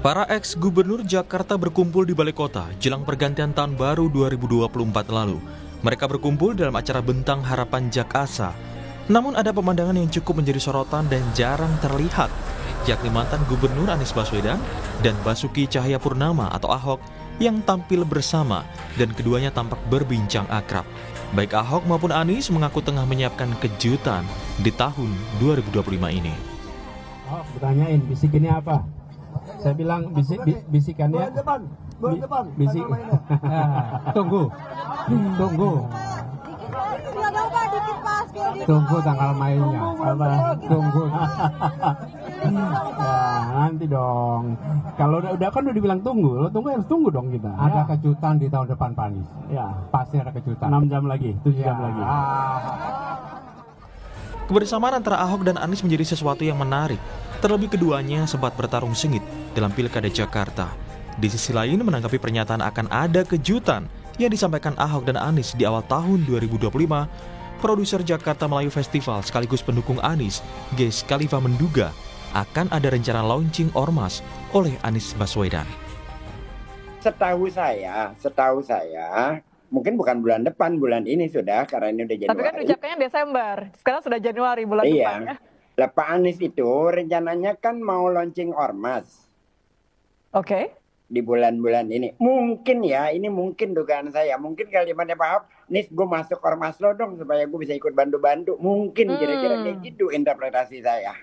Para ex-gubernur Jakarta berkumpul di balai kota jelang pergantian tahun baru 2024 lalu. Mereka berkumpul dalam acara Bentang Harapan Jakasa. Namun ada pemandangan yang cukup menjadi sorotan dan jarang terlihat, yakni mantan Gubernur Anies Baswedan dan Basuki Cahayapurnama atau Ahok yang tampil bersama dan keduanya tampak berbincang akrab. Baik Ahok maupun Anies mengaku tengah menyiapkan kejutan di tahun 2025 ini. Oh, bertanyain bisikinnya apa? Saya bilang bisikannya bisik. Tunggu tanggal mainnya. Tunggu. Ya, nanti dong. Kalau udah kan udah dibilang tunggu, lo harus tunggu dong kita. Ada kejutan di tahun depan, Pak Anies. Ya, Pasti ada kejutan. 6 jam lagi, 7 jam lagi. Kebersamaan antara Ahok dan Anies menjadi sesuatu yang menarik. Terlebih keduanya sempat bertarung sengit dalam Pilkada Jakarta. Di sisi lain, menanggapi pernyataan akan ada kejutan yang disampaikan Ahok dan Anies di awal tahun 2025, produser Jakarta Melayu Festival sekaligus pendukung Anies, Geis Khalifa menduga akan ada rencana launching ormas oleh Anies Baswedan. Setahu saya, mungkin bukan bulan depan, bulan ini sudah, karena ini udah Januari. Tapi kan ucapkannya Desember, sekarang sudah Januari bulan depan ya. Lah Pak Anies itu rencananya kan mau launching ormas. Oke. Di bulan-bulan ini. Mungkin ya, ini mungkin dugaan saya. Mungkin kalimatnya Pak Ahok, Nis gue masuk ormas lo dong supaya gue bisa ikut bantu-bantu. Mungkin kira-kira kayak gitu interpretasi saya.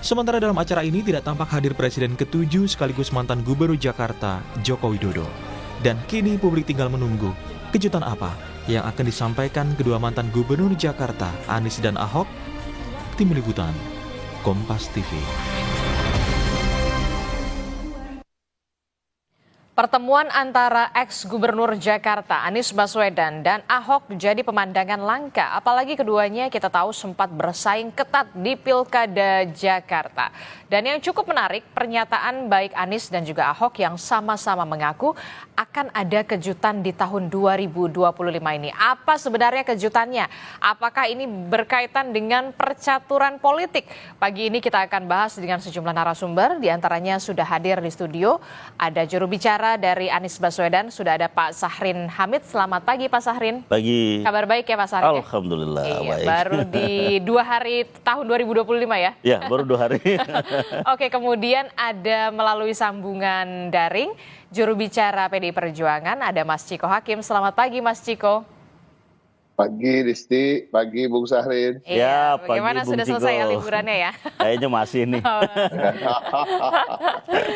Sementara dalam acara ini tidak tampak hadir Presiden ke-7 sekaligus mantan Gubernur Jakarta, Joko Widodo. Dan kini publik tinggal menunggu kejutan apa yang akan disampaikan kedua mantan Gubernur Jakarta, Anies dan Ahok. Tim Liputan, Kompas TV. Pertemuan antara ex-gubernur Jakarta Anies Baswedan dan Ahok jadi pemandangan langka, apalagi keduanya kita tahu sempat bersaing ketat di Pilkada Jakarta. Dan yang cukup menarik, pernyataan baik Anies dan juga Ahok yang sama-sama mengaku akan ada kejutan di tahun 2025 ini. Apa sebenarnya kejutannya? Apakah ini berkaitan dengan percaturan politik? Pagi ini kita akan bahas dengan sejumlah narasumber, diantaranya sudah hadir di studio, ada juru bicara dari Anies Baswedan, sudah ada Pak Sahrin Hamid. Selamat pagi Pak Sahrin. Pagi. Kabar baik ya Pak Sahrin? Alhamdulillah. Iya, baik. baru di 2 hari tahun 2025 ya? Ya, baru 2 hari. Oke, kemudian ada melalui sambungan daring, juru bicara PDI Perjuangan, ada Mas Ciko Hakim. Selamat pagi Mas Ciko. Pagi Risti, pagi Bung Sahrin. Iya, Pagi, bagaimana Bung sudah Ciko. selesai ya liburannya ya? Kayaknya masih nih.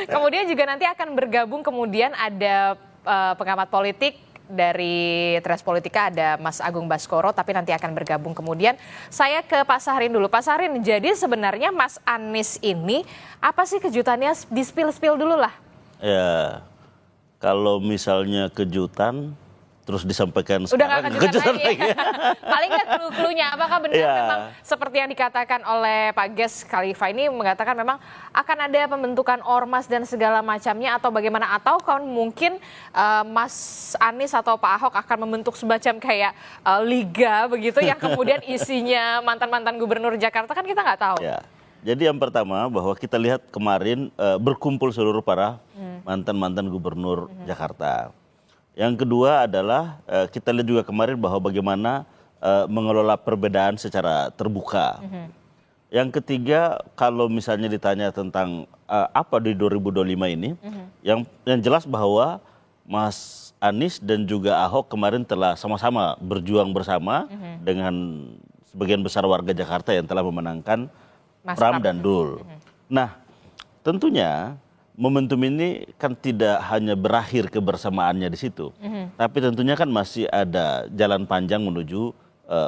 Kemudian juga nanti akan bergabung, kemudian ada pengamat politik dari Tres Politika, ada Mas Agung Baskoro, tapi nanti akan bergabung kemudian. Saya ke Pak Sahrin dulu. Pak Sahrin, jadi sebenarnya Mas Anies ini apa sih kejutannya? Di-spill dulu lah. Ya, kalau misalnya kejutan, terus disampaikan Udah sekarang. gak kejutan lagi. Paling nggak clue-cluenya, apakah benar memang seperti yang dikatakan oleh Pak Geis Khalifa ini mengatakan memang akan ada pembentukan ormas dan segala macamnya, atau bagaimana? Atau kan mungkin Mas Anies atau Pak Ahok akan membentuk semacam kayak liga begitu yang kemudian isinya mantan-mantan gubernur Jakarta, kan kita nggak tahu. Ya. Jadi yang pertama bahwa kita lihat kemarin berkumpul seluruh para mantan-mantan gubernur Jakarta. Yang kedua adalah kita lihat juga kemarin bahwa bagaimana mengelola perbedaan secara terbuka. Yang ketiga, kalau misalnya ditanya tentang apa di 2025 ini, yang jelas bahwa Mas Anies dan juga Ahok kemarin telah sama-sama berjuang bersama dengan sebagian besar warga Jakarta yang telah memenangkan Pram dan Dul. Nah, tentunya momentum ini kan tidak hanya berakhir kebersamaannya di situ, tapi tentunya kan masih ada jalan panjang menuju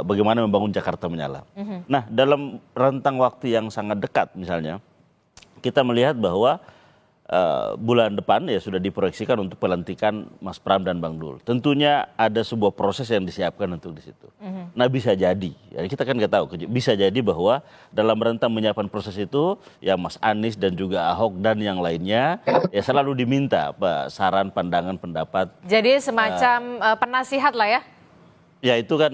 bagaimana membangun Jakarta menyala. Nah, dalam rentang waktu yang sangat dekat misalnya, kita melihat bahwa bulan depan ya sudah diproyeksikan untuk pelantikan Mas Pram dan Bang Dul. Tentunya ada sebuah proses yang disiapkan untuk di situ. Nah, bisa jadi, ya kita kan nggak tahu, bisa jadi bahwa dalam rentang menyiapkan proses itu ya Mas Anies dan juga Ahok dan yang lainnya ya selalu diminta saran, pandangan, pendapat. Jadi semacam penasihat lah ya? Ya itu kan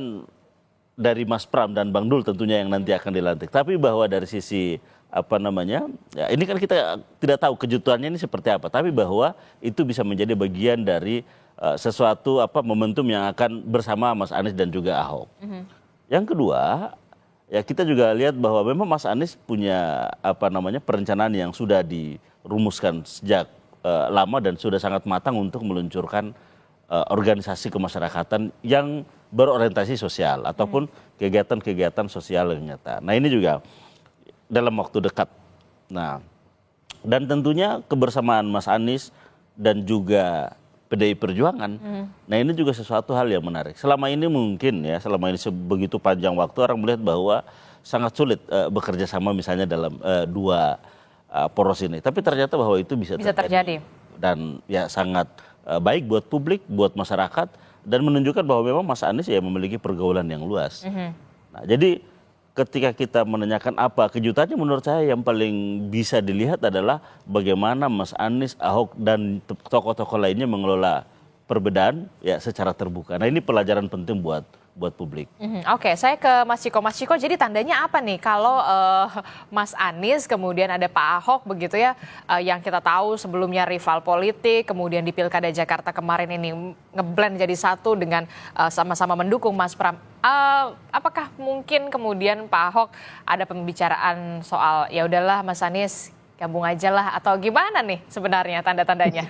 dari Mas Pram dan Bang Dul tentunya yang nanti akan dilantik. Tapi bahwa dari sisi apa namanya, ya ini kan kita tidak tahu kejutannya ini seperti apa, tapi bahwa itu bisa menjadi bagian dari sesuatu momentum yang akan bersama Mas Anies dan juga Ahok. Yang kedua, ya kita juga lihat bahwa memang Mas Anies punya perencanaan yang sudah dirumuskan sejak lama dan sudah sangat matang untuk meluncurkan organisasi kemasyarakatan yang berorientasi sosial ataupun kegiatan-kegiatan sosial yang nyata. Nah ini juga dalam waktu dekat. Nah, dan tentunya kebersamaan Mas Anies dan juga PDI Perjuangan. Nah ini juga sesuatu hal yang menarik. Selama ini mungkin ya, selama ini begitu panjang waktu orang melihat bahwa sangat sulit bekerja sama misalnya dalam dua poros ini. Tapi ternyata bahwa itu bisa terjadi. Dan ya sangat baik buat publik, buat masyarakat, dan menunjukkan bahwa memang Mas Anies ya memiliki pergaulan yang luas. Nah jadi ketika kita menanyakan apa kejutannya, menurut saya yang paling bisa dilihat adalah bagaimana Mas Anies, Ahok, dan tokoh-tokoh lainnya mengelola perbedaan ya secara terbuka. Nah ini pelajaran penting buat publik. Oke, saya ke Mas Ciko. Mas Ciko, jadi tandanya apa nih kalau Mas Anies kemudian ada Pak Ahok begitu ya, yang kita tahu sebelumnya rival politik, kemudian di Pilkada Jakarta kemarin ini ngeblend jadi satu dengan sama-sama mendukung Mas Pram. Apakah mungkin kemudian Pak Ahok ada pembicaraan soal ya udahlah Mas Anies gabung aja lah, atau gimana nih sebenarnya tanda-tandanya?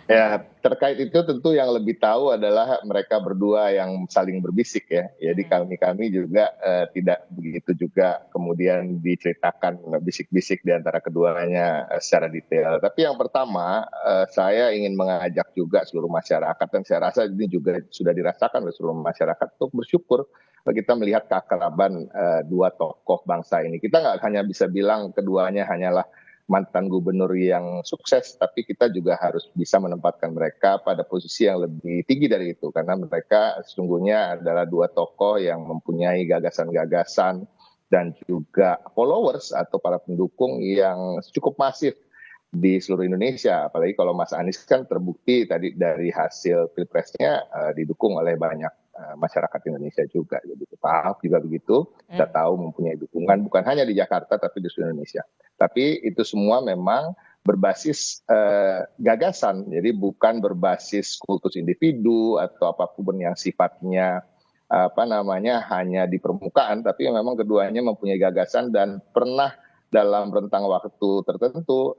Ya, terkait itu tentu yang lebih tahu adalah mereka berdua yang saling berbisik ya. Jadi kami juga tidak begitu juga kemudian diceritakan bisik-bisik di antara keduanya secara detail. Tapi yang pertama, saya ingin mengajak juga seluruh masyarakat, dan saya rasa ini juga sudah dirasakan oleh seluruh masyarakat, untuk bersyukur kita melihat keakraban dua tokoh bangsa ini. Kita nggak hanya bisa bilang keduanya hanyalah mantan gubernur yang sukses, tapi kita juga harus bisa menempatkan mereka pada posisi yang lebih tinggi dari itu, karena mereka sesungguhnya adalah dua tokoh yang mempunyai gagasan-gagasan dan juga followers atau para pendukung yang cukup masif di seluruh Indonesia. Apalagi kalau Mas Anies kan terbukti tadi dari hasil pilpresnya didukung oleh banyak masyarakat Indonesia juga. Jadi Pak Ahok juga begitu, kita tahu mempunyai dukungan bukan hanya di Jakarta tapi di seluruh Indonesia. Tapi itu semua memang berbasis gagasan, jadi bukan berbasis kultus individu atau apapun yang sifatnya hanya di permukaan, tapi memang keduanya mempunyai gagasan dan pernah dalam rentang waktu tertentu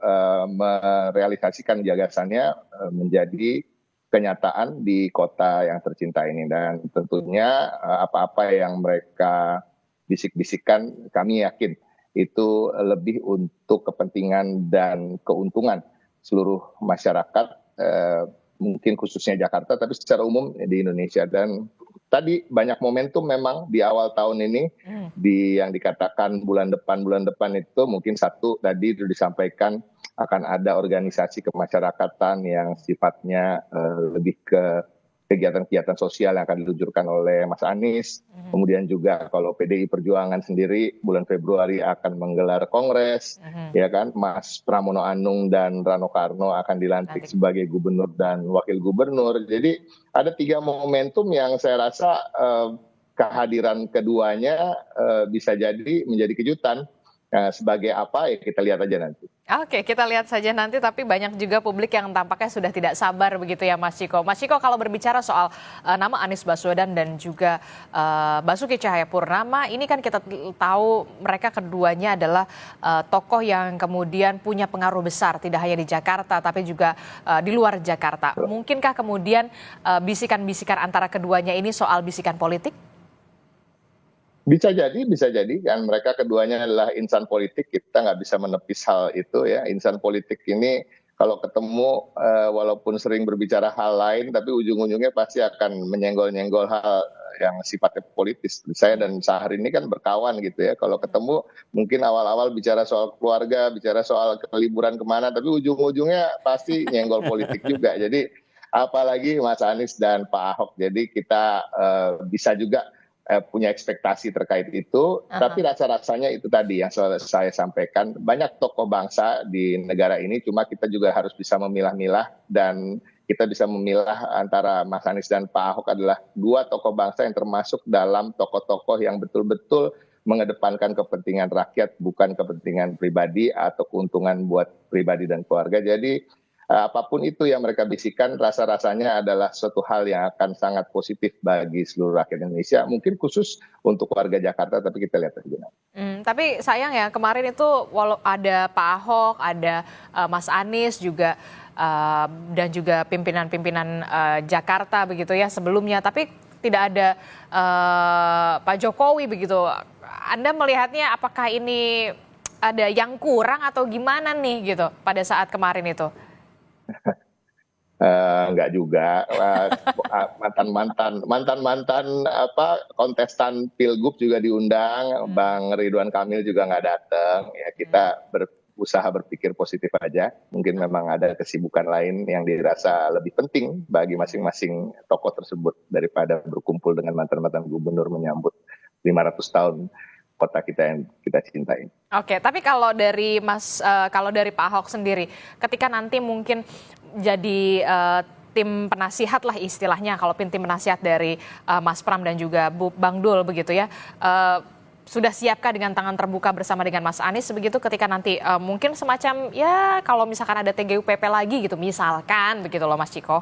merealisasikan gagasannya menjadi kenyataan di kota yang tercinta ini. Dan tentunya apa-apa yang mereka bisik-bisikkan, kami yakin itu lebih untuk kepentingan dan keuntungan seluruh masyarakat, mungkin khususnya Jakarta, tapi secara umum di Indonesia. Dan tadi banyak momentum memang di awal tahun ini, yang dikatakan bulan depan itu mungkin satu tadi sudah disampaikan akan ada organisasi kemasyarakatan yang sifatnya lebih ke kegiatan-kegiatan sosial yang akan diluncurkan oleh Mas Anies. Kemudian juga kalau PDI Perjuangan sendiri bulan Februari akan menggelar kongres, ya kan, Mas Pramono Anung dan Rano Karno akan dilantik sebagai gubernur dan wakil gubernur. Jadi ada 3 momentum yang saya rasa kehadiran keduanya bisa jadi menjadi kejutan. Sebagai apa ya kita lihat aja nanti. Oke, kita lihat saja nanti, tapi banyak juga publik yang tampaknya sudah tidak sabar begitu ya Mas Ciko. Mas Ciko, kalau berbicara soal nama Anies Baswedan dan juga Basuki Cahayapurnama, ini kan kita tahu mereka keduanya adalah tokoh yang kemudian punya pengaruh besar tidak hanya di Jakarta tapi juga di luar Jakarta. Mungkinkah kemudian bisikan-bisikan antara keduanya ini soal bisikan politik? Bisa jadi kan mereka keduanya adalah insan politik, kita nggak bisa menepis hal itu ya. Insan politik ini kalau ketemu walaupun sering berbicara hal lain, tapi ujung-ujungnya pasti akan menyenggol-nyenggol hal yang sifatnya politis. Saya dan Syahrir ini kan berkawan gitu ya, kalau ketemu mungkin awal-awal bicara soal keluarga, bicara soal liburan kemana, tapi ujung-ujungnya pasti nyenggol politik juga. Jadi apalagi Mas Anies dan Pak Ahok, jadi kita bisa juga punya ekspektasi terkait itu, tapi rasa-rasanya itu tadi yang saya sampaikan, banyak tokoh bangsa di negara ini, cuma kita juga harus bisa memilah-milah, dan kita bisa memilah antara Mas Anies dan Pak Ahok adalah 2 tokoh bangsa yang termasuk dalam tokoh-tokoh yang betul-betul mengedepankan kepentingan rakyat, bukan kepentingan pribadi atau keuntungan buat pribadi dan keluarga. Jadi apapun itu yang mereka bisikan, rasa-rasanya adalah suatu hal yang akan sangat positif bagi seluruh rakyat Indonesia. Mungkin khusus untuk warga Jakarta, tapi kita lihat aja. Tapi sayang ya, kemarin itu walau ada Pak Ahok, ada Mas Anies juga, dan juga pimpinan-pimpinan Jakarta begitu ya sebelumnya, tapi tidak ada Pak Jokowi begitu. Anda melihatnya apakah ini ada yang kurang atau gimana nih gitu pada saat kemarin itu? Enggak juga. Mantan kontestan Pilgub juga diundang. Bang Ridwan Kamil juga nggak datang. Ya kita berusaha berpikir positif aja. Mungkin memang ada kesibukan lain yang dirasa lebih penting bagi masing-masing tokoh tersebut daripada berkumpul dengan mantan-mantan gubernur menyambut 500 tahun kota kita yang kita cintai. Oke, tapi kalau dari Pak Ahok sendiri, ketika nanti mungkin jadi tim penasihat lah istilahnya, kalau tim penasihat dari Mas Pram dan juga Bang Dul begitu ya, sudah siapkah dengan tangan terbuka bersama dengan Mas Anies begitu ketika nanti mungkin semacam ya kalau misalkan ada TGUPP lagi gitu misalkan begitu loh Mas Ciko?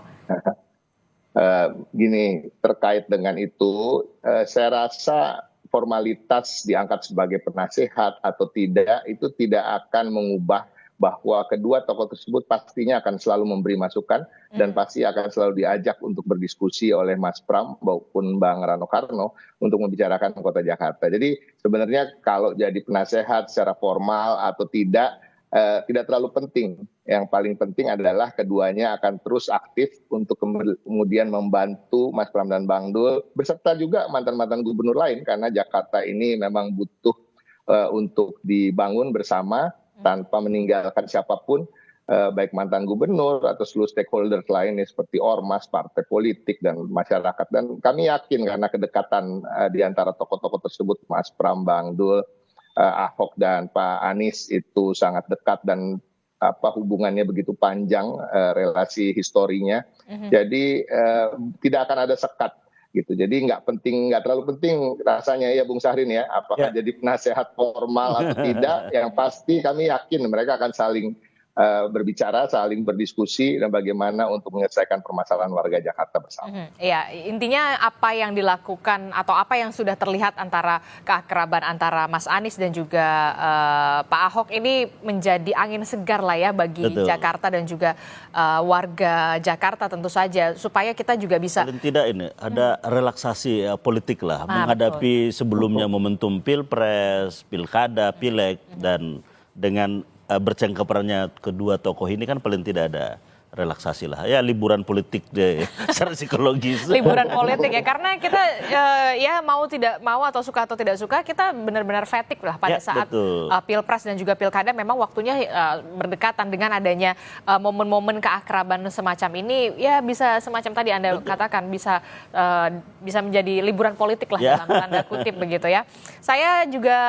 Gini, terkait dengan itu, saya rasa formalitas diangkat sebagai penasehat atau tidak itu tidak akan mengubah bahwa kedua tokoh tersebut pastinya akan selalu memberi masukan dan pasti akan selalu diajak untuk berdiskusi oleh Mas Pram maupun Bang Rano Karno untuk membicarakan kota Jakarta. Jadi sebenarnya kalau jadi penasehat secara formal atau tidak terlalu penting. Yang paling penting adalah keduanya akan terus aktif untuk kemudian membantu Mas Pram dan Bang Dul beserta juga mantan-mantan gubernur lain karena Jakarta ini memang butuh untuk dibangun bersama tanpa meninggalkan siapapun, baik mantan gubernur atau seluruh stakeholder lain seperti ormas, partai politik dan masyarakat. Dan kami yakin karena kedekatan di antara tokoh-tokoh tersebut, Mas Pram, Bang Dul, Ahok dan Pak Anies itu sangat dekat dan hubungannya begitu panjang, relasi historinya. Jadi tidak akan ada sekat gitu. Jadi nggak terlalu penting rasanya ya Bung Syahrin ya, apakah jadi penasehat formal atau tidak. Yang pasti kami yakin mereka akan saling berbicara, saling berdiskusi dan bagaimana untuk menyelesaikan permasalahan warga Jakarta bersama. Iya, intinya apa yang dilakukan atau apa yang sudah terlihat antara keakraban antara Mas Anies dan juga Pak Ahok ini menjadi angin segar lah ya bagi Jakarta dan juga warga Jakarta tentu saja supaya kita juga bisa paling tidak ini ada relaksasi politik lah menghadapi sebelumnya momentum Pilpres, Pilkada, Pileg dan dengan bercengkerannya kedua tokoh ini kan paling tidak ada relaksasi lah ya, liburan politik deh secara psikologis. Liburan politik ya, karena kita ya mau tidak mau atau suka atau tidak suka kita benar-benar fatigue lah pada saat Pilpres dan juga Pilkada memang waktunya berdekatan dengan adanya momen-momen keakraban semacam ini ya bisa semacam tadi Anda katakan bisa menjadi liburan politik lah dalam tanda kutip begitu ya. Saya juga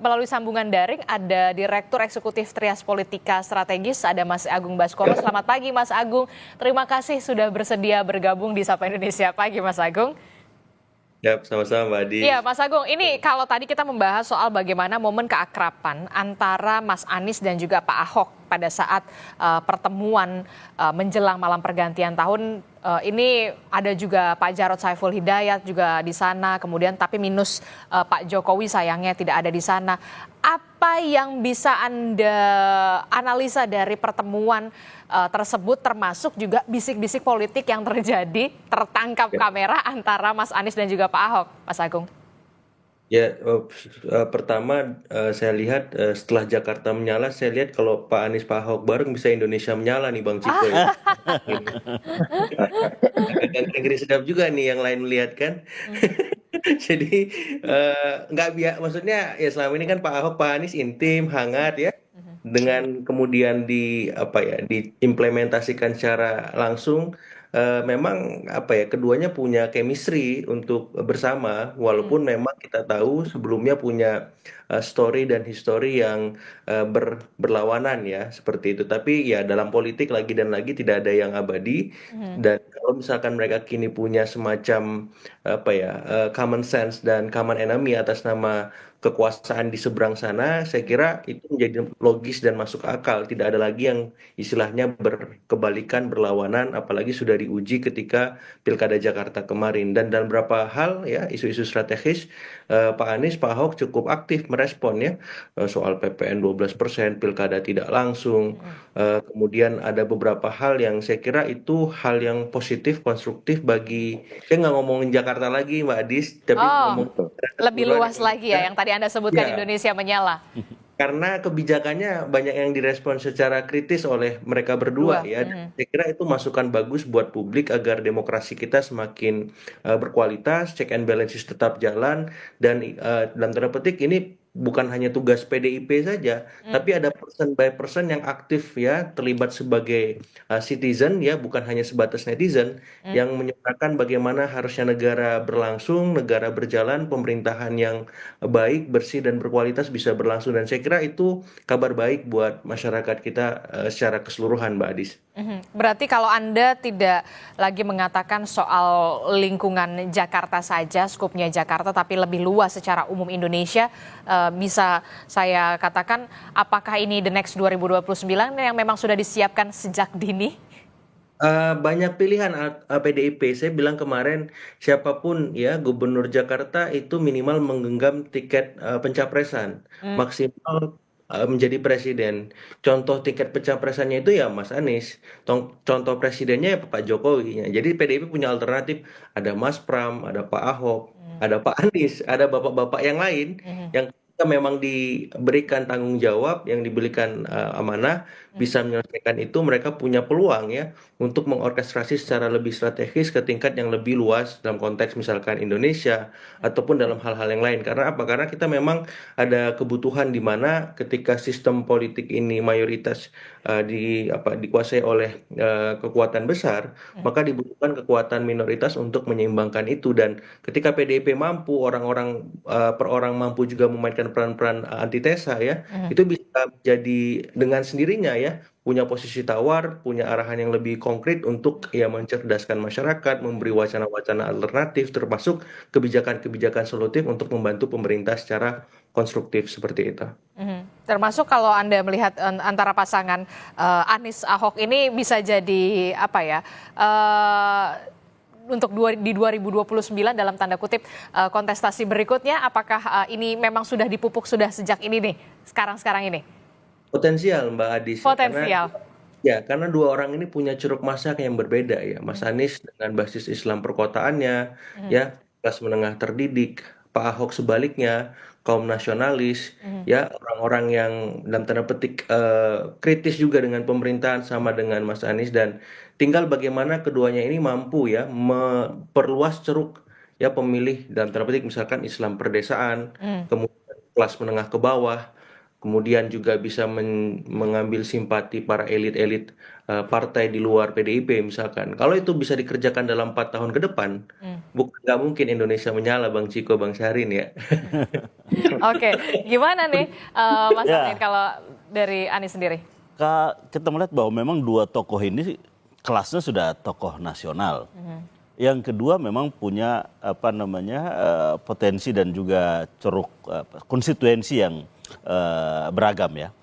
melalui sambungan daring ada Direktur Eksekutif Trias Politika Strategis ada Mas Agung Baskoro. Selamat pagi Mas Agung, terima kasih sudah bersedia bergabung di Sapa Indonesia Pagi Mas Agung. Ya, sama-sama Mbak Adi. Iya Mas Agung, ini kalau tadi kita membahas soal bagaimana momen keakraban antara Mas Anies dan juga Pak Ahok pada saat pertemuan menjelang malam pergantian tahun, ini ada juga Pak Jarod Saiful Hidayat juga di sana, kemudian tapi minus Pak Jokowi sayangnya tidak ada di sana. Apa yang bisa Anda analisa dari pertemuan tersebut termasuk juga bisik-bisik politik yang terjadi tertangkap kamera antara Mas Anies dan juga Pak Ahok, Mas Agung? Ya, pertama saya lihat setelah Jakarta menyala, saya lihat kalau Pak Anies Pak Ahok bareng bisa Indonesia menyala nih Bang Ciko ya. Dan negeri sedap juga nih yang lain melihat kan. Jadi maksudnya ya selama ini kan Pak Ahok Pak Anies intim, hangat ya. Dengan kemudian diimplementasikan secara langsung, memang keduanya punya chemistry untuk bersama walaupun memang kita tahu sebelumnya punya story dan history yang berlawanan ya seperti itu, tapi ya dalam politik lagi dan lagi tidak ada yang abadi. Dan kalau misalkan mereka kini punya semacam common sense dan common enemy atas nama kekuasaan di seberang sana, saya kira itu menjadi logis dan masuk akal. Tidak ada lagi yang istilahnya berkebalikan, berlawanan, apalagi sudah diuji ketika Pilkada Jakarta kemarin. Dan dalam beberapa hal ya isu-isu strategis, Pak Anies, Pak Ahok cukup aktif merespon ya, soal PPN 12%, Pilkada tidak langsung. Kemudian ada beberapa hal yang saya kira itu hal yang positif, konstruktif bagi, saya nggak ngomongin Jakarta lagi Mbak Adis, tapi Oh, ngomong lebih luas lagi ya yang tadi Anda sebutkan ya, Indonesia menyala. karena kebijakannya banyak yang direspon secara kritis oleh mereka berdua ya. Dan saya kira itu masukan bagus buat publik agar demokrasi kita semakin berkualitas, check and balances tetap jalan, dan dalam tanda petik ini bukan hanya tugas PDIP saja, tapi ada person by person yang aktif ya, terlibat sebagai citizen ya, bukan hanya sebatas netizen, yang menyuarakan bagaimana harusnya negara berlangsung, negara berjalan, pemerintahan yang baik, bersih dan berkualitas bisa berlangsung. Dan saya kira itu kabar baik buat masyarakat kita secara keseluruhan, Mbak Adis. Berarti kalau Anda tidak lagi mengatakan soal lingkungan Jakarta saja, skupnya Jakarta, tapi lebih luas secara umum Indonesia, bisa saya katakan apakah ini the next 2029 yang memang sudah disiapkan sejak dini? Banyak pilihan PDIP. Saya bilang kemarin siapapun ya gubernur Jakarta itu minimal menggenggam tiket pencapresan, maksimal menjadi presiden. Contoh tiket pencapresannya itu ya Mas Anies, contoh presidennya ya Pak Jokowi. Jadi PDIP punya alternatif, ada Mas Pram, ada Pak Ahok, ada Pak Anies, ada bapak-bapak yang lain yang ketika memang diberikan tanggung jawab, yang diberikan amanah, bisa menyelesaikan itu, mereka punya peluang ya untuk mengorkestrasi secara lebih strategis ke tingkat yang lebih luas dalam konteks misalkan Indonesia ataupun dalam hal-hal yang lain. Karena apa? Karena kita memang ada kebutuhan di mana ketika sistem politik ini mayoritas dikuasai oleh kekuatan besar, maka dibutuhkan kekuatan minoritas untuk menyeimbangkan itu. Dan ketika PDIP mampu, orang-orang per orang mampu juga memainkan peran-peran antitesa ya, itu bisa jadi dengan sendirinya ya punya posisi tawar, punya arahan yang lebih konkret untuk ya mencerdaskan masyarakat, memberi wacana-wacana alternatif, termasuk kebijakan-kebijakan solutif untuk membantu pemerintah secara konstruktif seperti itu. Termasuk kalau Anda melihat antara pasangan Anies Ahok ini bisa jadi apa ya? Untuk di 2029 dalam tanda kutip kontestasi berikutnya, apakah ini memang sudah dipupuk sudah sejak ini nih, sekarang ini? Potensial Mbak Adis. Potensial. Karena dua orang ini punya ceruk masyarakat yang berbeda ya. Mas Anies dengan basis Islam perkotaannya, ya kelas menengah terdidik. Pak Ahok sebaliknya kaum nasionalis, ya orang-orang yang dalam tanda petik kritis juga dengan pemerintahan sama dengan Mas Anies, dan tinggal bagaimana keduanya ini mampu ya memperluas ceruk ya pemilih dalam tanda petik misalkan Islam perdesaan, kemudian kelas menengah ke bawah. Kemudian juga bisa mengambil simpati para elit-elit partai di luar PDIP misalkan. Kalau itu bisa dikerjakan dalam 4 tahun ke depan, nggak mungkin Indonesia menyala, Bang Ciko, Bang Syahrin ya. Oke, gimana nih Mas Amin kalau dari Anies sendiri? Kita melihat bahwa memang dua tokoh ini kelasnya sudah tokoh nasional. Yang kedua memang punya potensi dan juga ceruk konstituensi yang beragam ya.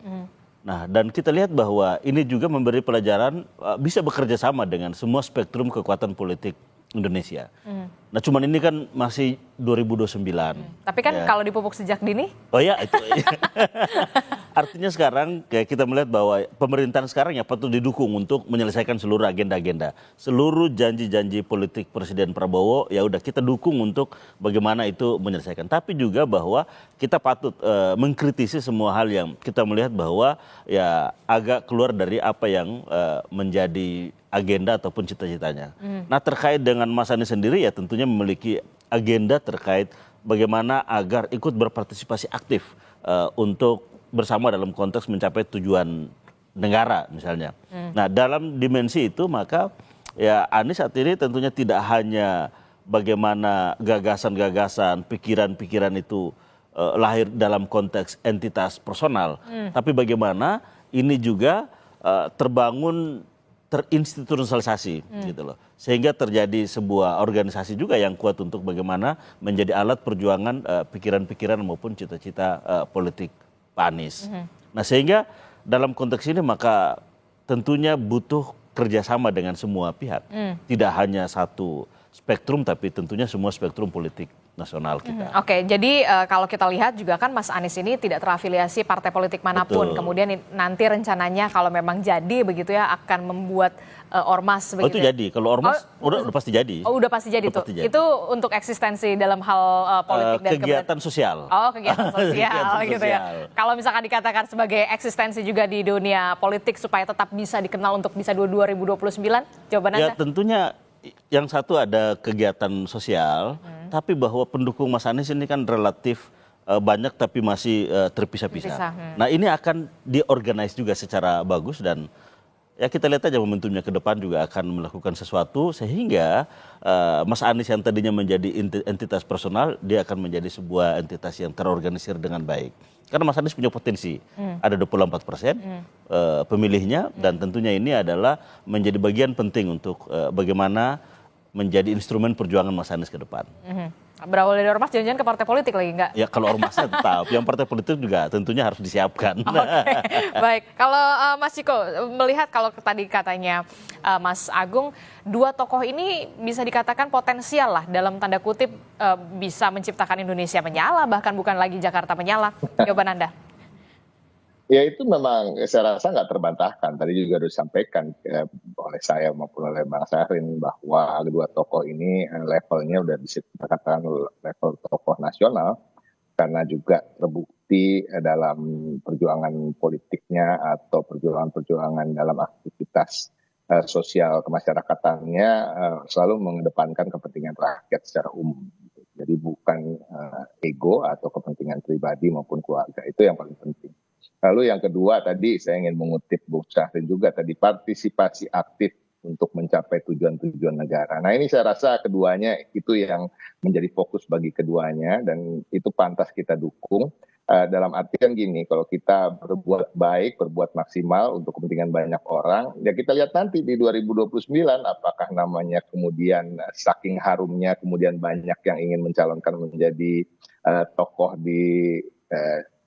Nah, dan kita lihat bahwa ini juga memberi pelajaran bisa bekerja sama dengan semua spektrum kekuatan politik Indonesia. Nah, cuman ini kan masih 2029. Tapi kan kalau dipupuk sejak dini? Oh ya, itu. Artinya sekarang kayak kita melihat bahwa pemerintahan sekarang ya patut didukung untuk menyelesaikan seluruh agenda-agenda. Seluruh janji-janji politik Presiden Prabowo ya udah kita dukung untuk bagaimana itu menyelesaikan. Tapi juga bahwa kita patut mengkritisi semua hal yang kita melihat bahwa ya agak keluar dari apa yang menjadi agenda ataupun cita-citanya. Nah, terkait dengan Mas Anies sendiri ya tentunya memiliki agenda terkait bagaimana agar ikut berpartisipasi aktif untuk bersama dalam konteks mencapai tujuan negara misalnya. Nah, dalam dimensi itu maka ya Anies saat ini tentunya tidak hanya bagaimana gagasan-gagasan, pikiran-pikiran itu lahir dalam konteks entitas personal, tapi bagaimana ini juga terbangun terinstitusionalisasi gitu loh. Sehingga terjadi sebuah organisasi juga yang kuat untuk bagaimana menjadi alat perjuangan pikiran-pikiran maupun cita-cita politik Pak Anies. Nah sehingga dalam konteks ini maka tentunya butuh kerjasama dengan semua pihak. Tidak hanya satu spektrum tapi tentunya semua spektrum politik nasional kita. Oke, jadi kalau kita lihat juga kan Mas Anies ini tidak terafiliasi partai politik manapun. Betul. Kemudian nanti rencananya kalau memang jadi begitu ya akan membuat ormas Oh itu begitu. jadi, kalau ormas udah pasti jadi. Oh udah pasti jadi Udah tuh. pasti jadi. Itu untuk eksistensi dalam hal politik dan Kegiatan sosial. Oh kegiatan sosial Kegiatan gitu ya. sosial. Kalau misalkan dikatakan sebagai eksistensi juga di dunia politik supaya tetap bisa dikenal untuk bisa 2029, jawaban Ya Anda? tentunya yang satu ada kegiatan sosial, tapi bahwa pendukung Mas Anies ini kan relatif banyak tapi masih terpisah-pisah. Terpisah, Nah ini akan diorganize juga secara bagus dan ya kita lihat aja momentumnya ke depan juga akan melakukan sesuatu sehingga Mas Anies yang tadinya menjadi entitas personal dia akan menjadi sebuah entitas yang terorganisir dengan baik. Karena Mas Anies punya potensi, ada 24% pemilihnya dan tentunya ini adalah menjadi bagian penting untuk bagaimana menjadi instrumen perjuangan Mas Anies ke depan. Berawal dari ormas jangan-jangan ke partai politik lagi enggak? Ya kalau ormasnya tetap, yang partai politik juga tentunya harus disiapkan. Oke, baik. Kalau Mas Ciko melihat kalau tadi katanya Mas Agung, dua tokoh ini bisa dikatakan potensial lah dalam tanda kutip bisa menciptakan Indonesia menyala, bahkan bukan lagi Jakarta menyala. Jawaban Anda? Ya itu memang saya rasa nggak terbantahkan. Tadi juga sudah disampaikan oleh saya maupun oleh Bang Syahrin bahwa kedua tokoh ini levelnya udah bisa dikatakan level tokoh nasional karena juga terbukti dalam perjuangan politiknya atau perjuangan-perjuangan dalam aktivitas sosial kemasyarakatannya selalu mengedepankan kepentingan rakyat secara umum. Jadi bukan ego atau kepentingan pribadi maupun keluarga. Itu yang paling penting. Lalu yang kedua tadi saya ingin mengutip Bung Syahrin juga tadi partisipasi aktif untuk mencapai tujuan-tujuan negara. Nah ini saya rasa keduanya itu yang menjadi fokus bagi keduanya dan itu pantas kita dukung. Dalam artian gini, kalau kita berbuat baik, berbuat maksimal untuk kepentingan banyak orang, ya kita lihat nanti di 2029 apakah namanya kemudian saking harumnya kemudian banyak yang ingin mencalonkan menjadi tokoh di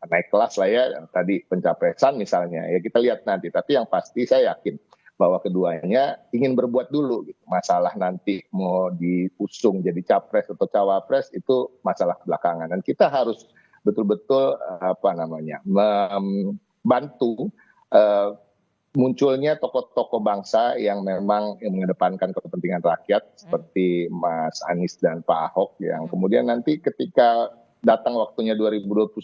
naik kelas lah ya, tadi pencapresan misalnya, ya kita lihat nanti. Tapi yang pasti saya yakin bahwa keduanya ingin berbuat dulu. Gitu. Masalah nanti mau diusung jadi capres atau cawapres itu masalah belakangan. Dan kita harus betul-betul membantu munculnya tokoh-tokoh bangsa yang memang mengedepankan kepentingan rakyat seperti Mas Anies dan Pak Ahok yang kemudian nanti ketika datang waktunya 2029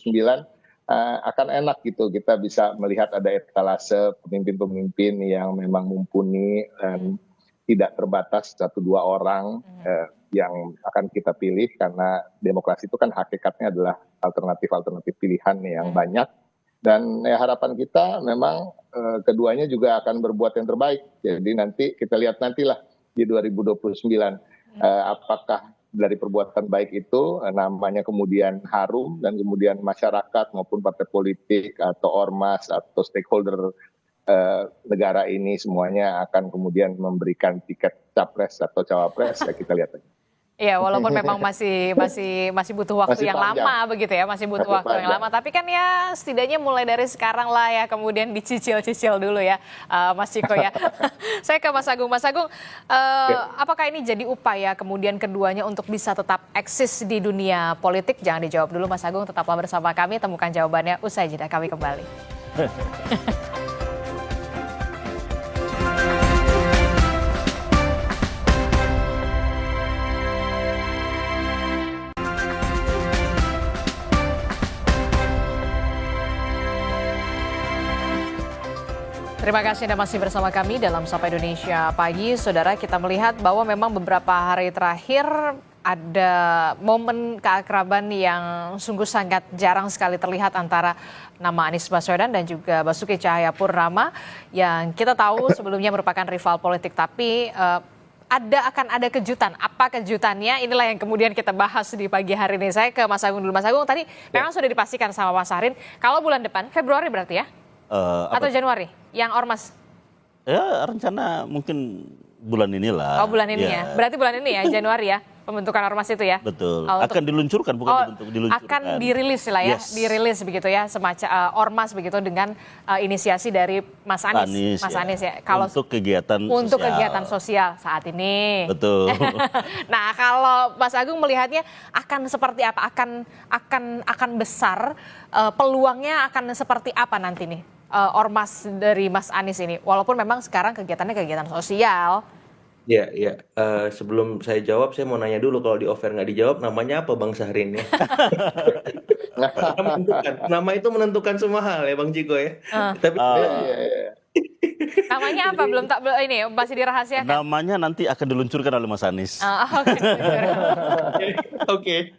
akan enak gitu kita bisa melihat ada etalase pemimpin-pemimpin yang memang mumpuni dan tidak terbatas 1-2 orang yang akan kita pilih karena demokrasi itu kan hakikatnya adalah alternatif-alternatif pilihan yang banyak dan ya, harapan kita memang keduanya juga akan berbuat yang terbaik. Jadi nanti kita lihat nantilah di 2029 apakah dari perbuatan baik itu namanya kemudian harum dan kemudian masyarakat maupun partai politik atau ormas atau stakeholder negara ini semuanya akan kemudian memberikan tiket capres atau cawapres ya kita lihat aja. Iya, walaupun memang masih butuh waktu Masih yang panjang. lama begitu ya, masih butuh Masih waktu yang panjang. lama. Tapi kan ya setidaknya mulai dari sekarang lah ya, kemudian dicicil-cicil dulu ya, Mas Ciko ya. Saya ke Mas Agung. Mas Agung, apakah ini jadi upaya kemudian keduanya untuk bisa tetap eksis di dunia politik? Jangan dijawab dulu Mas Agung, tetaplah bersama kami, temukan jawabannya usai jeda, kami kembali. Terima kasih Anda masih bersama kami dalam Sapa Indonesia Pagi. Saudara, kita melihat bahwa memang beberapa hari terakhir ada momen keakraban yang sungguh sangat jarang sekali terlihat antara nama Anies Baswedan dan juga Basuki Cahayapurnama yang kita tahu sebelumnya merupakan rival politik. Tapi akan ada kejutan. Apa kejutannya? Inilah yang kemudian kita bahas di pagi hari ini. Saya ke Mas Agung dulu. Mas Agung, tadi memang sudah dipastikan sama Mas Syahrin kalau bulan depan, Februari berarti ya? Atau Januari? Yang ormas? Ya rencana mungkin bulan inilah. Oh bulan ini ya. Berarti bulan ini ya, Januari ya, pembentukan ormas itu ya. Betul. Oh, Akan diluncurkan, bukan dibentuk, diluncurkan. Akan dirilis lah ya, Yes. dirilis begitu ya, semacam ormas begitu dengan inisiasi dari Mas Anies. Mas Anies ya. Kalau untuk kegiatan untuk sosial. kegiatan sosial saat ini. Betul. Nah, kalau Mas Agung melihatnya akan seperti apa? Akan besar peluangnya akan seperti apa nanti nih? Ormas dari Mas Anies ini, walaupun memang sekarang kegiatannya kegiatan sosial. Ya, ya. Sebelum saya jawab, saya mau nanya dulu kalau di offer nggak dijawab, namanya apa Bang Syahrin ya? Nama itu menentukan semua hal ya Bang Ciko ya. Tapi Namanya apa? Ini masih dirahasiakan. Namanya nanti akan diluncurkan oleh Mas Anies. Oke.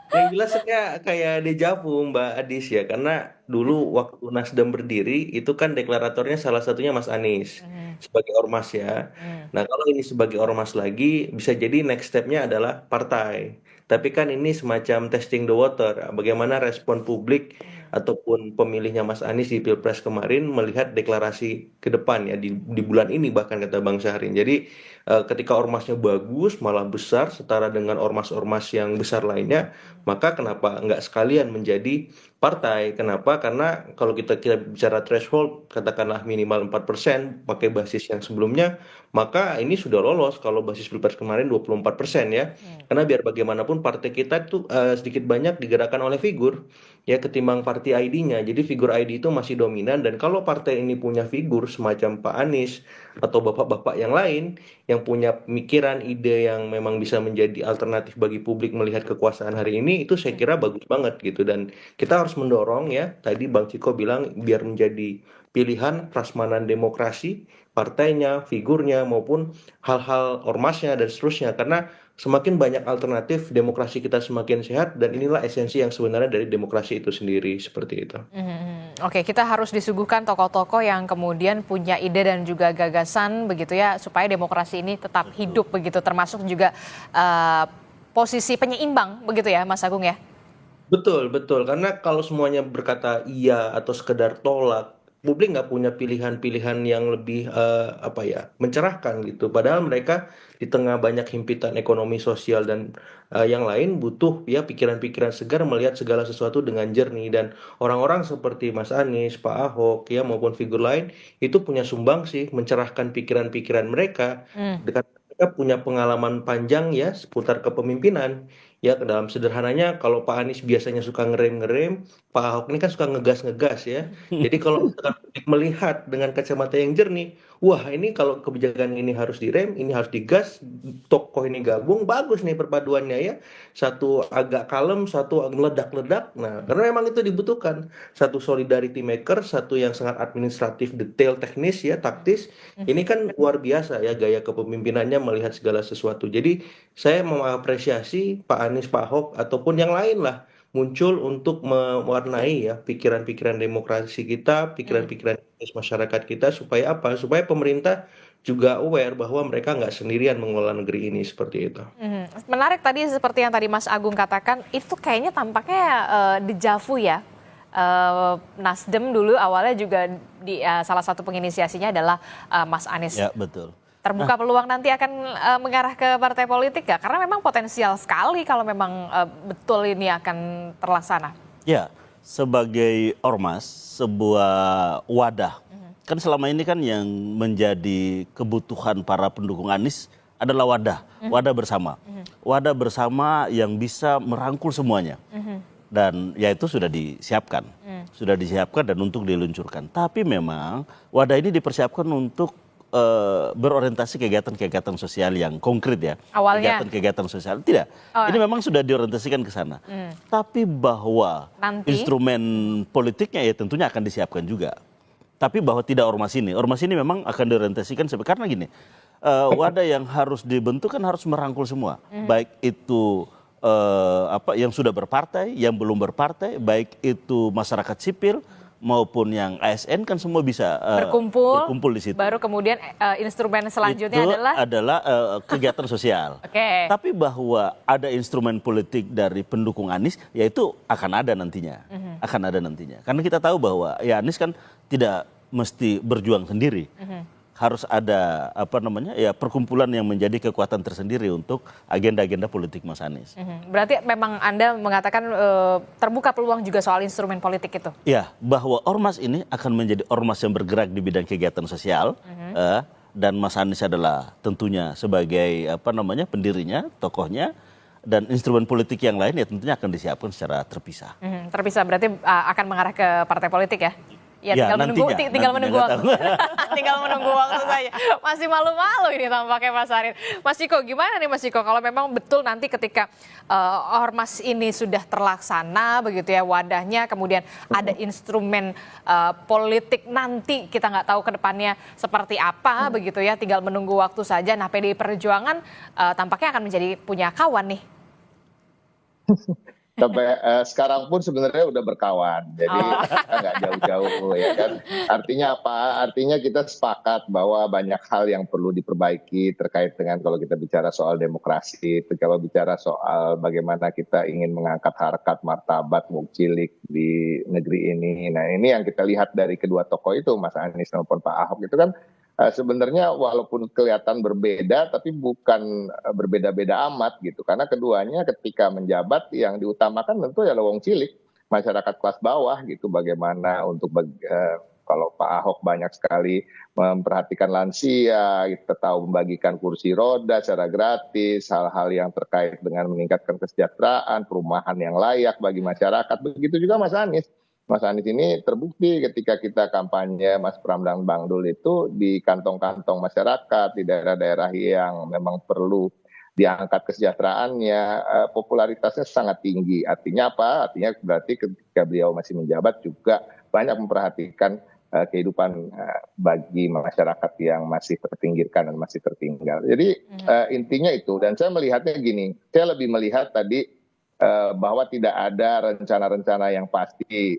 Yang jelas saya kayak dejavu Mbak Adis ya, karena dulu waktu Nasdem berdiri itu kan deklaratornya salah satunya Mas Anies sebagai ormas ya. Nah kalau ini sebagai ormas lagi bisa jadi next step-nya adalah partai. Tapi kan ini semacam testing the water, bagaimana respon publik ataupun pemilihnya Mas Anies di Pilpres kemarin melihat deklarasi ke depan ya di bulan ini bahkan kata Bang Syahrin. Jadi ketika ormasnya bagus, malah besar setara dengan ormas-ormas yang besar lainnya, maka kenapa nggak sekalian menjadi partai? Kenapa? Karena kalau kita bicara threshold, katakanlah minimal 4% pakai basis yang sebelumnya, maka ini sudah lolos kalau basis Pilpres kemarin 24% ya. Karena biar bagaimanapun partai kita itu sedikit banyak digerakkan oleh figur ya ketimbang partai ID-nya. Jadi figur ID itu masih dominan, dan kalau partai ini punya figur semacam Pak Anies atau bapak-bapak yang lain yang punya pemikiran, ide yang memang bisa menjadi alternatif bagi publik melihat kekuasaan hari ini, itu saya kira bagus banget gitu. Dan kita harus mendorong ya, tadi Bang Ciko bilang biar menjadi pilihan prasmanan demokrasi, partainya, figurnya, maupun hal-hal ormasnya dan seterusnya. Karena semakin banyak alternatif, demokrasi kita semakin sehat, dan inilah esensi yang sebenarnya dari demokrasi itu sendiri, seperti itu. Oke, kita harus disuguhkan tokoh-tokoh yang kemudian punya ide dan juga gagasan begitu ya, supaya demokrasi ini tetap hidup begitu, termasuk juga posisi penyeimbang begitu ya Mas Agung ya? Betul, betul. Karena kalau semuanya berkata iya atau sekedar tolak, publik nggak punya pilihan-pilihan yang lebih mencerahkan gitu. Padahal mereka di tengah banyak himpitan ekonomi sosial dan yang lain butuh ya pikiran-pikiran segar melihat segala sesuatu dengan jernih. Dan orang-orang seperti Mas Anies, Pak Ahok ya maupun figur lain itu punya sumbangsi mencerahkan pikiran-pikiran mereka. Dengan mereka punya pengalaman panjang ya seputar kepemimpinan. Ya, dalam sederhananya kalau Pak Anies biasanya suka ngerem-ngerem, Pak Ahok ini kan suka ngegas-ngegas ya. Jadi kalau misalkan publik melihat dengan kacamata yang jernih, wah ini kalau kebijakan ini harus direm, ini harus digas, tokoh ini gabung, bagus nih perpaduannya ya. Satu agak kalem, satu meledak-ledak. Nah, karena memang itu dibutuhkan. Satu solidarity maker, satu yang sangat administratif, detail, teknis ya, taktis. Ini kan luar biasa ya gaya kepemimpinannya melihat segala sesuatu. Jadi saya mengapresiasi Pak Anies, Pak Ahok, ataupun yang lain lah muncul untuk mewarnai ya pikiran-pikiran demokrasi kita, pikiran-pikiran masyarakat kita, supaya apa? Supaya pemerintah juga aware bahwa mereka nggak sendirian mengelola negeri ini, seperti itu. Menarik tadi seperti yang tadi Mas Agung katakan, itu kayaknya tampaknya dejavu ya. Nasdem dulu awalnya juga salah satu penginisiasinya adalah Mas Anies. Ya, betul. Terbuka peluang nanti akan mengarah ke partai politik gak? Karena memang potensial sekali kalau memang betul ini akan terlaksana. Ya, sebagai ormas, sebuah wadah. Kan selama ini kan yang menjadi kebutuhan para pendukung Anies adalah wadah, wadah bersama. Wadah bersama yang bisa merangkul semuanya. Dan ya itu sudah disiapkan. Sudah disiapkan dan untuk diluncurkan. Tapi memang wadah ini dipersiapkan untuk berorientasi kegiatan-kegiatan sosial yang konkret ya. Awalnya. Kegiatan-kegiatan sosial. Tidak. Ini memang sudah diorientasikan ke sana. Tapi bahwa nanti instrumen politiknya ya tentunya akan disiapkan juga. Tapi bahwa tidak ormas ini memang akan diorientasikan karena gini, wadah yang harus dibentuk kan harus merangkul semua. Baik itu yang sudah berpartai, yang belum berpartai, baik itu masyarakat sipil maupun yang ASN, kan semua bisa berkumpul di situ. Baru kemudian instrumen selanjutnya itu adalah kegiatan sosial. Oke. Tapi bahwa ada instrumen politik dari pendukung Anies, yaitu akan ada nantinya. Akan ada nantinya. Karena kita tahu bahwa ya Anies kan tidak mesti berjuang sendiri. harus ada perkumpulan yang menjadi kekuatan tersendiri untuk agenda-agenda politik Mas Anies. Berarti memang Anda mengatakan terbuka peluang juga soal instrumen politik itu? Ya, bahwa ormas ini akan menjadi ormas yang bergerak di bidang kegiatan sosial, dan Mas Anies adalah tentunya sebagai pendirinya, tokohnya, dan instrumen politik yang lain ya tentunya akan disiapkan secara terpisah. Terpisah berarti akan mengarah ke partai politik ya? Ya, tinggal menunggu waktu. Tinggal menunggu waktu saja. Masih malu-malu ini tampaknya Mas Arief. Mas Ciko, gimana nih Mas Ciko kalau memang betul nanti ketika ormas ini sudah terlaksana begitu ya wadahnya, kemudian ada instrumen politik nanti kita nggak tahu ke depannya seperti apa begitu ya, tinggal menunggu waktu saja. Nah, PDI Perjuangan tampaknya akan menjadi punya kawan nih. Sampai sekarang pun sebenarnya udah berkawan, jadi kita nggak jauh-jauh ya kan. Artinya apa? Artinya kita sepakat bahwa banyak hal yang perlu diperbaiki terkait dengan kalau kita bicara soal demokrasi, kalau bicara soal bagaimana kita ingin mengangkat harkat martabat wong cilik di negeri ini. Nah ini yang kita lihat dari kedua tokoh itu, Mas Anies maupun Pak Ahok itu kan. Sebenarnya walaupun kelihatan berbeda tapi bukan berbeda-beda amat gitu, karena keduanya ketika menjabat yang diutamakan tentu adalah wong cilik, masyarakat kelas bawah gitu. Bagaimana untuk kalau Pak Ahok banyak sekali memperhatikan lansia, kita tahu membagikan kursi roda secara gratis, hal-hal yang terkait dengan meningkatkan kesejahteraan, perumahan yang layak bagi masyarakat. Begitu juga Mas Anies. Mas Anies ini terbukti ketika kita kampanye Mas Pram dan Bang Dul itu di kantong-kantong masyarakat, di daerah-daerah yang memang perlu diangkat kesejahteraannya, popularitasnya sangat tinggi. Artinya apa? Artinya berarti ketika beliau masih menjabat juga banyak memperhatikan kehidupan bagi masyarakat yang masih terpinggirkan dan masih tertinggal. Jadi intinya itu, dan saya melihatnya gini, saya lebih melihat tadi bahwa tidak ada rencana-rencana yang pasti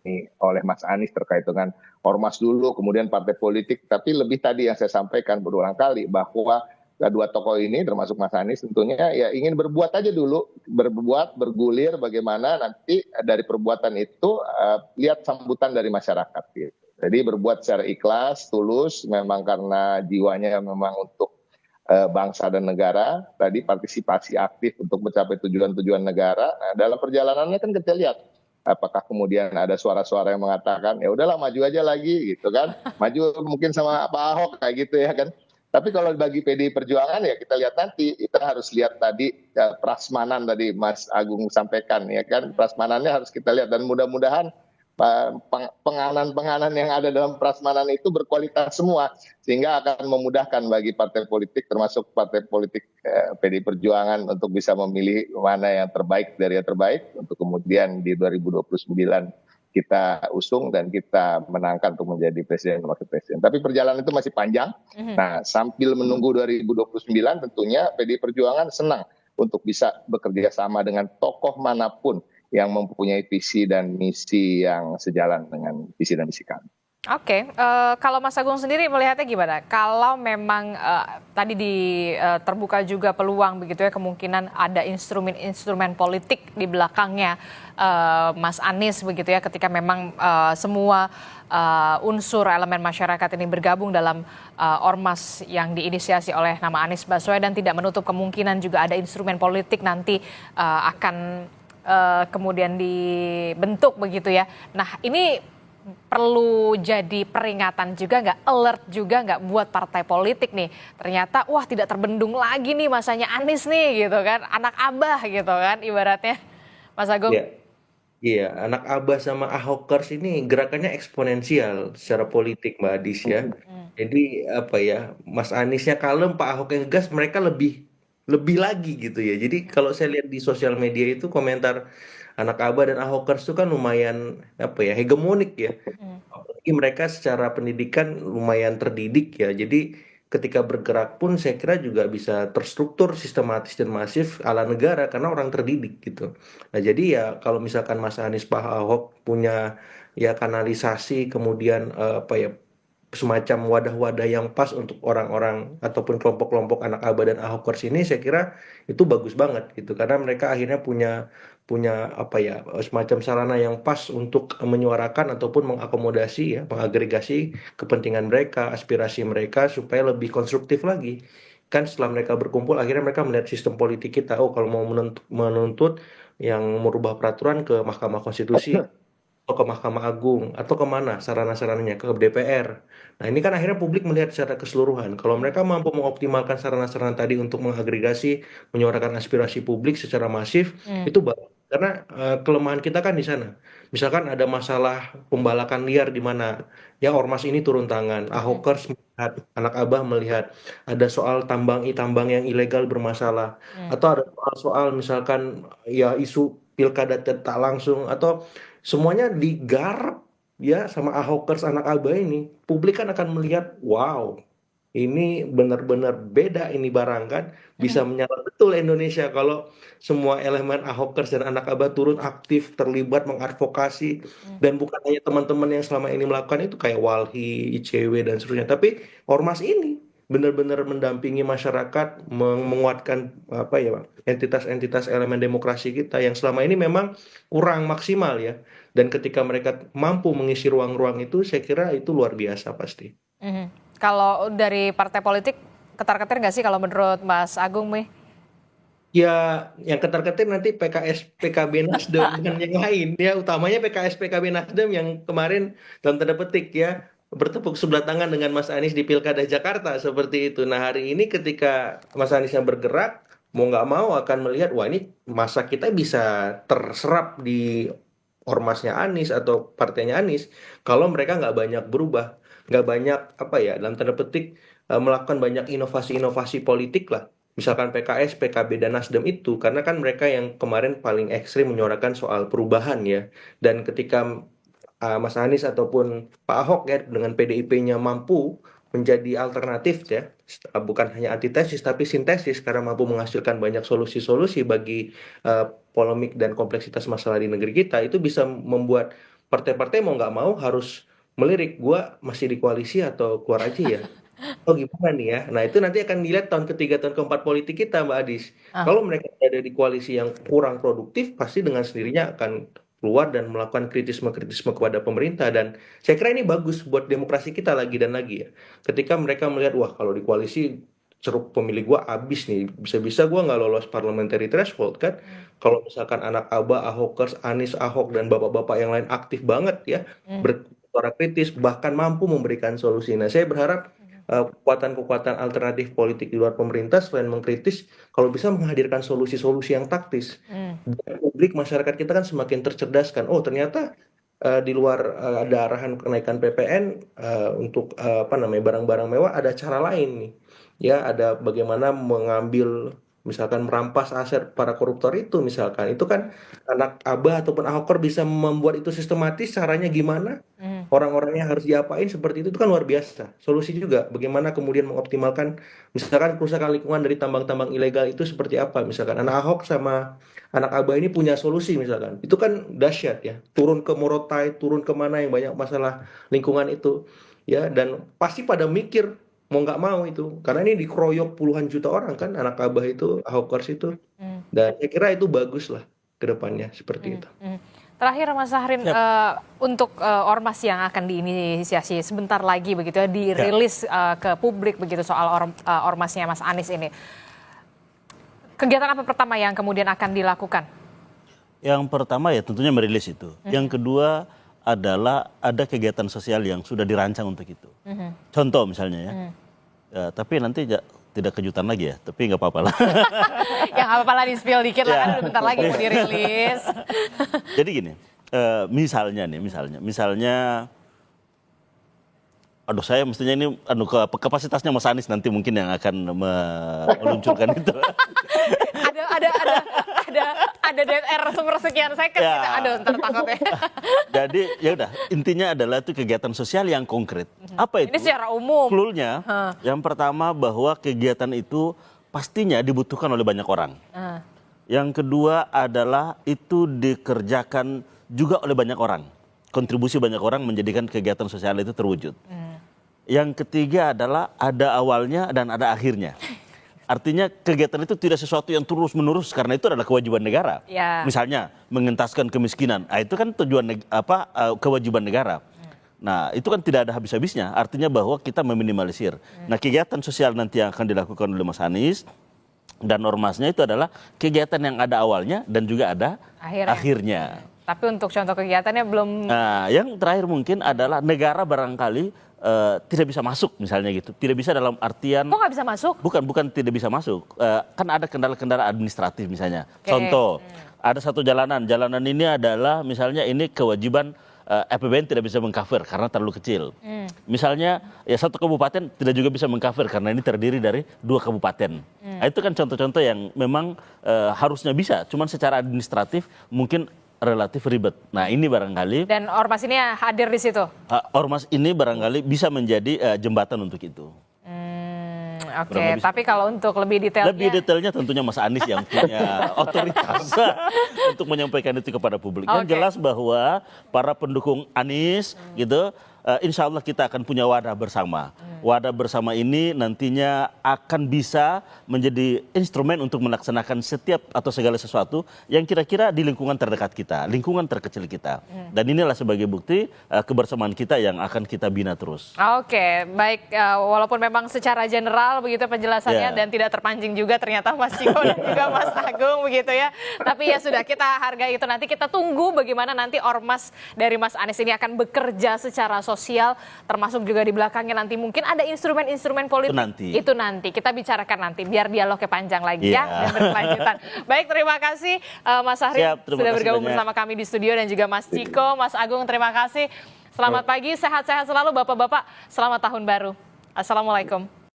ini oleh Mas Anies terkait dengan ormas dulu, kemudian partai politik. Tapi lebih tadi yang saya sampaikan berulang kali bahwa kedua tokoh ini termasuk Mas Anies tentunya ya ingin berbuat aja dulu, bergulir bagaimana nanti dari perbuatan itu lihat sambutan dari masyarakat gitu. Jadi berbuat secara ikhlas, tulus, memang karena jiwanya memang untuk bangsa dan negara, tadi partisipasi aktif untuk mencapai tujuan-tujuan negara. Nah, dalam perjalanannya kan kita lihat apakah kemudian ada suara-suara yang mengatakan ya udahlah maju aja lagi gitu kan, maju mungkin sama Pak Ahok kayak gitu ya kan. Tapi kalau bagi PDI Perjuangan ya kita lihat nanti, kita harus lihat tadi prasmanan tadi Mas Agung sampaikan ya kan, prasmanannya harus kita lihat dan mudah-mudahan penganan-penganan yang ada dalam prasmanan itu berkualitas semua sehingga akan memudahkan bagi partai politik termasuk partai politik PDI Perjuangan untuk bisa memilih mana yang terbaik dari yang terbaik untuk kemudian di 2029 kita usung dan kita menangkan untuk menjadi presiden dan wakil presiden. Tapi perjalanan itu masih panjang. Nah, sambil menunggu 2029 tentunya PDI Perjuangan senang untuk bisa bekerja sama dengan tokoh manapun yang mempunyai visi dan misi yang sejalan dengan visi dan misi kami. Oke, kalau Mas Agung sendiri melihatnya gimana? Kalau memang tadi terbuka juga peluang begitu ya, kemungkinan ada instrumen politik di belakangnya Mas Anies begitu ya, ketika memang semua unsur elemen masyarakat ini bergabung dalam ormas yang diinisiasi oleh nama Anies Baswedan, tidak menutup kemungkinan juga ada instrumen politik nanti akan kemudian dibentuk begitu ya. Nah ini perlu jadi peringatan juga nggak, alert juga nggak buat partai politik nih. Ternyata wah tidak terbendung lagi nih masanya Anies nih gitu kan, anak abah gitu kan ibaratnya, Mas Agung. Iya, anak abah sama Ahokers ini gerakannya eksponensial secara politik Mbak Adis ya. Jadi apa ya, Mas Aniesnya kalem, Pak Ahok yang ngegas, mereka lebih lagi gitu ya. Jadi kalau saya lihat di sosial media itu komentar anak abah dan Ahokers itu kan lumayan apa ya, hegemonik ya. Apalagi mereka secara pendidikan lumayan terdidik ya. Jadi ketika bergerak pun saya kira juga bisa terstruktur, sistematis dan masif ala negara karena orang terdidik gitu. Nah jadi ya kalau misalkan Mas Anies Pak Ahok punya ya kanalisasi kemudian apa ya semacam wadah-wadah yang pas untuk orang-orang ataupun kelompok-kelompok anak ABA dan Ahokers ini, saya kira itu bagus banget gitu, karena mereka akhirnya punya punya apa ya, semacam sarana yang pas untuk menyuarakan ataupun mengakomodasi ya, mengagregasi kepentingan mereka, aspirasi mereka supaya lebih konstruktif lagi. Kan setelah mereka berkumpul akhirnya mereka melihat sistem politik kita, oh kalau mau menuntut yang merubah peraturan ke Mahkamah Konstitusi atau ke Mahkamah Agung atau kemana sarana-sarananya, ke DPR. Nah ini kan akhirnya publik melihat secara keseluruhan. Kalau mereka mampu mengoptimalkan sarana-sarana tadi untuk mengagregasi, menyuarakan aspirasi publik secara masif, itu bagus. Karena kelemahan kita kan di sana. Misalkan ada masalah pembalakan liar di mana ya ormas ini turun tangan, Ahokers melihat, anak Abah melihat ada soal tambang yang ilegal bermasalah, atau ada soal misalkan ya isu pilkada tak langsung, atau semuanya digarap ya sama Ahokers anak Abah ini, publik kan akan melihat, wow, ini benar-benar beda ini barang kan, bisa menyala betul Indonesia kalau semua elemen Ahokers dan anak Abah turun aktif, terlibat, mengadvokasi, dan bukan hanya teman-teman yang selama ini melakukan itu kayak Walhi, ICW dan seterusnya, tapi ormas ini benar-benar mendampingi masyarakat, menguatkan apa ya, Pak, entitas-entitas elemen demokrasi kita yang selama ini memang kurang maksimal ya. Dan ketika mereka mampu mengisi ruang-ruang itu, saya kira itu luar biasa pasti. Kalau dari partai politik, ketar-ketir nggak sih kalau menurut Mas Agung nih? Ya, yang ketar-ketir nanti PKS, PKB, Nasdem dan yang lain ya, utamanya PKS, PKB, Nasdem yang kemarin dalam tanda petik ya bertepuk sebelah tangan dengan Mas Anies di Pilkada Jakarta seperti itu. Nah hari ini ketika Mas Anies yang bergerak, mau nggak mau akan melihat, wah ini masa kita bisa terserap di ormasnya Anies atau partainya Anies kalau mereka nggak banyak berubah, nggak banyak apa ya dalam tanda petik melakukan banyak inovasi-inovasi politik lah. Misalkan PKS, PKB, dan Nasdem itu, karena kan mereka yang kemarin paling ekstrim menyuarakan soal perubahan ya. Dan ketika Mas Anies ataupun Pak Ahok ya dengan PDIP-nya mampu menjadi alternatif ya, bukan hanya antitesis tapi sintesis karena mampu menghasilkan banyak solusi-solusi bagi polemik dan kompleksitas masalah di negeri kita, itu bisa membuat partai-partai mau nggak mau harus melirik, gua masih di koalisi atau keluar aja ya. Oh gimana nih ya? Nah itu nanti akan dilihat tahun ketiga, tahun keempat politik kita, Mbak Adis. Kalau mereka ada di koalisi yang kurang produktif, pasti dengan sendirinya akan keluar dan melakukan kritisme-kritisme kepada pemerintah. Dan saya kira ini bagus buat demokrasi kita lagi dan lagi ya. Ketika mereka melihat, wah kalau di koalisi ceruk pemilih gua habis nih, bisa-bisa gua nggak lolos parliamentary threshold kan. Kalau misalkan anak Abah, Ahokers, Anies, Ahok, dan bapak-bapak yang lain aktif banget ya, bersuara kritis, bahkan mampu memberikan solusi. Nah saya berharap kekuatan-kekuatan alternatif politik di luar pemerintah selain mengkritis, kalau bisa menghadirkan solusi-solusi yang taktis. Dan publik masyarakat kita kan semakin tercerdaskan. Oh ternyata di luar ada arahan kenaikan PPN untuk apa namanya barang-barang mewah, ada cara lain nih. Ya ada bagaimana mengambil misalkan merampas aset para koruptor itu misalkan. Itu kan anak Abah ataupun Ahoker bisa membuat itu sistematis, caranya gimana? Orang-orangnya harus diapain seperti itu kan luar biasa. Solusi juga bagaimana kemudian mengoptimalkan misalkan kerusakan lingkungan dari tambang-tambang ilegal itu seperti apa. Misalkan anak Ahok sama anak Abah ini punya solusi misalkan. Itu kan dahsyat ya. Turun ke Morotai, turun kemana yang banyak masalah lingkungan itu. Ya dan pasti pada mikir mau nggak mau itu. Karena ini dikeroyok puluhan juta orang kan anak Abah itu, Ahokers itu. Dan saya kira itu bagus lah ke depannya seperti itu. Terakhir Mas Sahrin, untuk ormas yang akan diinisiasi sebentar lagi begitu ya, dirilis ke publik begitu soal ormasnya Mas Anies ini. Kegiatan apa pertama yang kemudian akan dilakukan? Yang pertama ya tentunya merilis itu. Yang kedua adalah ada kegiatan sosial yang sudah dirancang untuk itu. Contoh misalnya ya, tapi nanti tidak kejutan lagi ya, tapi nggak apa-apa lah. Yang apa-apa lah di-spill dikit lah, kan udah bentar lagi mau dirilis. Jadi gini, misalnya, aduh saya mestinya ini kapasitasnya Mas Anies nanti mungkin yang akan meluncurkan itu. ada DNR sepersekian second Ya. gitu. Aduh, ntar takutnya. Jadi ya udah, intinya adalah itu kegiatan sosial yang konkret. Apa itu? Ini secara umum. Clue-nya, yang pertama bahwa kegiatan itu pastinya dibutuhkan oleh banyak orang. Yang kedua adalah itu dikerjakan juga oleh banyak orang. Kontribusi banyak orang menjadikan kegiatan sosial itu terwujud. Yang ketiga adalah ada awalnya dan ada akhirnya. Artinya kegiatan itu tidak sesuatu yang terus-menerus karena itu adalah kewajiban negara. Ya. Misalnya mengentaskan kemiskinan, itu kan tujuan kewajiban negara. Nah, itu kan tidak ada habis-habisnya. Artinya bahwa kita meminimalisir. Nah, kegiatan sosial nanti yang akan dilakukan oleh Mas Anies dan ormasnya itu adalah kegiatan yang ada awalnya dan juga ada akhirnya. Tapi untuk contoh kegiatannya belum. Nah, yang terakhir mungkin adalah negara barangkali tidak bisa masuk misalnya gitu. Tidak bisa dalam artian. Kok nggak bisa masuk? Bukan tidak bisa masuk. Kan ada kendala-kendala administratif misalnya. Oke. Contoh, ada satu jalanan. Jalanan ini adalah misalnya ini kewajiban APBN tidak bisa mengcover karena terlalu kecil. Misalnya ya satu kabupaten tidak juga bisa mengcover karena ini terdiri dari 2 kabupaten. Nah, itu kan contoh-contoh yang memang harusnya bisa. Cuman secara administratif mungkin relatif ribet. Nah, ini barangkali. Dan ormas ini hadir di situ. Ormas ini barangkali bisa menjadi jembatan untuk itu. Oke, tapi kalau untuk lebih detailnya. Lebih detailnya tentunya Mas Anies yang punya otoritas untuk menyampaikan itu kepada publik. Yang jelas bahwa para pendukung Anies gitu, insya Allah kita akan punya wadah bersama. Wadah bersama ini nantinya akan bisa menjadi instrumen untuk melaksanakan setiap atau segala sesuatu yang kira-kira di lingkungan terdekat kita, lingkungan terkecil kita. Dan inilah sebagai bukti kebersamaan kita yang akan kita bina terus. Oke, baik. Walaupun memang secara general begitu penjelasannya dan tidak terpancing juga ternyata Mas Ciko dan juga Mas Agung begitu ya. Tapi ya sudah, kita hargai itu. Nanti kita tunggu bagaimana nanti ormas dari Mas Anies ini akan bekerja secara sosial, termasuk juga di belakangnya nanti mungkin ada instrumen-instrumen politik. Itu nanti kita bicarakan nanti biar dialognya panjang lagi ya dan berkelanjutan. Baik, terima kasih Mas Sahrin sudah bergabung bersama kami di studio dan juga Mas Ciko, Mas Agung, terima kasih. Selamat pagi, sehat-sehat selalu Bapak-bapak. Selamat tahun baru. Assalamualaikum.